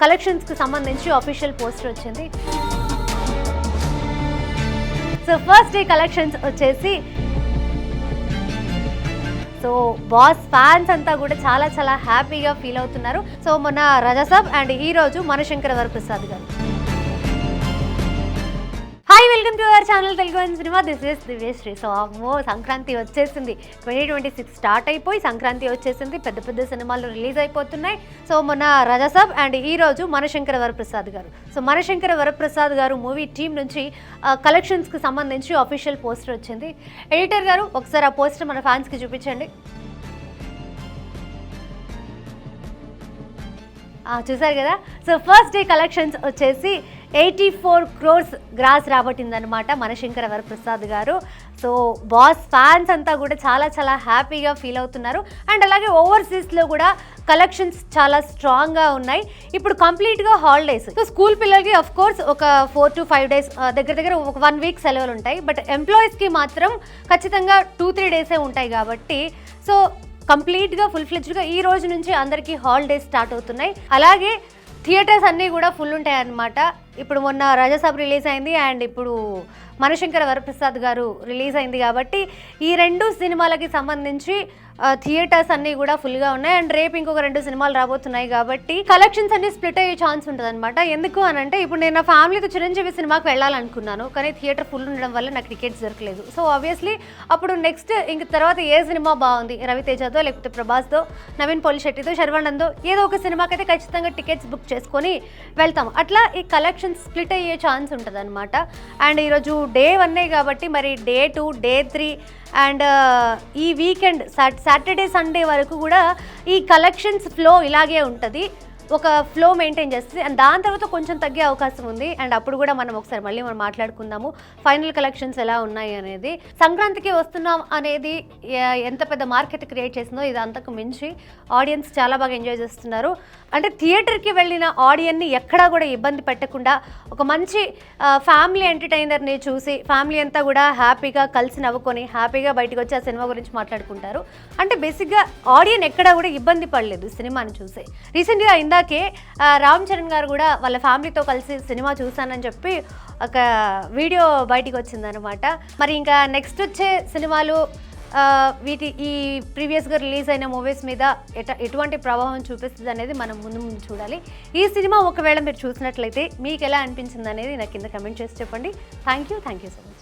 Collections కి సంబంధించి official poster వచ్చింది. సో ఫస్ట్ డే కలెక్షన్స్ వచ్చేసి సో బాస్ ఫ్యాన్స్ అంతా కూడా చాలా హ్యాపీగా ఫీల్ అవుతున్నారు. సో మొన్న రాజాసాబ్ అండ్ ఈ రోజు Mana Shankara Varaprasad Garu. Hi, welcome to our channel Telugu cinema. This is Divyashree. So అమ్మో, సంక్రాంతి వచ్చేసింది. 2026 స్టార్ట్ అయిపోయి సంక్రాంతి వచ్చేసింది. పెద్ద సినిమాలు రిలీజ్ అయిపోతున్నాయి. సో మొన్న రాజాసాబ్ అండ్ ఈ రోజు మనశంకర వరప్రసాద్ గారు. సో మనశంకర వరప్రసాద్ గారు మూవీ టీం నుంచి కలెక్షన్స్కి సంబంధించి ఆఫీషియల్ పోస్టర్ వచ్చింది. ఎడిటర్ గారు ఒకసారి ఆ పోస్టర్ మన ఫ్యాన్స్కి చూపించండి. చూసారు కదా. సో ఫస్ట్ డే కలెక్షన్స్ వచ్చేసి 84 crores గ్రాస్ రాబట్టిందనమాట మనశంకర వరప్రసాద్ గారు. సో బాస్ ఫ్యాన్స్ అంతా కూడా చాలా హ్యాపీగా ఫీల్ అవుతున్నారు. అండ్ అలాగే ఓవర్సీస్లో కూడా కలెక్షన్స్ చాలా స్ట్రాంగ్గా ఉన్నాయి. ఇప్పుడు కంప్లీట్గా హాలిడేస్. సో స్కూల్ పిల్లలకి అఫ్ కోర్స్ ఒక 4 to 5 days దగ్గర ఒక 1 week సెలవులు ఉంటాయి. బట్ ఎంప్లాయీస్కి మాత్రం ఖచ్చితంగా 2-3 days ఉంటాయి కాబట్టి సో కంప్లీట్గా ఫుల్ ఫ్లెడ్జ్డ్గా ఈ రోజు నుంచి అందరికీ హాలిడేస్ స్టార్ట్ అవుతున్నాయి. అలాగే థియేటర్స్ అన్నీ కూడా ఫుల్ ఉంటాయి అన్నమాట. ఇప్పుడు మొన్న రాజాసాబ్ రిలీజ్ అయింది అండ్ ఇప్పుడు మనశంకర వరప్రసాద్ గారు రిలీజ్ అయింది కాబట్టి ఈ 2 సినిమాలకి సంబంధించి థియేటర్స్ అన్నీ కూడా ఫుల్గా ఉన్నాయి. అండ్ రేపు ఇంకొక 2 సినిమాలు రాబోతున్నాయి కాబట్టి కలెక్షన్స్ అన్ని స్ప్లిట్ అయ్యే ఛాన్స్ ఉంటుంది అనమాట. ఎందుకు అని అంటే ఇప్పుడు నేను నా ఫ్యామిలీతో చిరంజీవి సినిమాకి వెళ్ళాలనుకున్నాను, కానీ థియేటర్ ఫుల్ ఉండడం వల్ల నాకు టికెట్స్ దొరకలేదు. సో ఆబ్వియస్లీ అప్పుడు నెక్స్ట్ ఇంక తర్వాత ఏ సినిమా బాగుంది, రవితేజతో లేకపోతే ప్రభాస్తో, నవీన్ పోలిశెట్టితో, శర్వానందో ఏదో ఒక సినిమాకి అయితే ఖచ్చితంగా టికెట్స్ బుక్ చేసుకొని వెళ్తాం. అట్లా ఈ కలెక్షన్స్ స్ప్లిట్ అయ్యే ఛాన్స్ ఉంటుంది అనమాట. అండ్ ఈరోజు Day 1 కాబట్టి మరి Day 2, Day 3 అండ్ ఈ వీకెండ్ సాటర్డే సండే వరకు కూడా ఈ కలెక్షన్స్ ఫ్లో ఇలాగే ఉంటుంది. ఒక ఫ్లో మెయింటైన్ చేస్తుంది. అండ్ దాని తర్వాత కొంచెం తగ్గే అవకాశం ఉంది. అండ్ అప్పుడు కూడా మనం ఒకసారి మళ్ళీ మాట్లాడుకుందాము ఫైనల్ కలెక్షన్స్ ఎలా ఉన్నాయి అనేది. సంక్రాంతికి వస్తున్నాం అనేది ఎంత పెద్ద మార్కెట్ క్రియేట్ చేసిందో ఇది అంతకు మించి ఆడియన్స్ చాలా బాగా ఎంజాయ్ చేస్తున్నారు. అంటే థియేటర్కి వెళ్ళిన ఆడియన్ని ఎక్కడా కూడా ఇబ్బంది పెట్టకుండా ఒక మంచి ఫ్యామిలీ ఎంటర్టైనర్ని చూసి ఫ్యామిలీ అంతా కూడా హ్యాపీగా కలిసి నవ్వుకొని హ్యాపీగా బయటకు వచ్చి ఆ సినిమా గురించి మాట్లాడుకుంటారు. అంటే బేసిక్గా ఆడియన్ ఎక్కడా కూడా ఇబ్బంది పడలేదు సినిమాని చూసి. రీసెంట్గా ఇందాకే రామ్ చరణ్ గారు కూడా వాళ్ళ ఫ్యామిలీతో కలిసి సినిమా చూశానని చెప్పి ఒక వీడియో బయటికి వచ్చిందనమాట. మరి ఇంకా నెక్స్ట్ వచ్చే సినిమాలు ఈ ప్రీవియస్గా రిలీజ్ అయిన మూవీస్ మీద ఎటువంటి ప్రభావం చూపిస్తుంది అనేది మనం ముందు చూడాలి. ఈ సినిమా ఒకవేళ మీరు చూసినట్లయితే మీకు ఎలా అనిపించింది అనేది నాకు కింద కమెంట్ చేసి చెప్పండి. Thank you so much.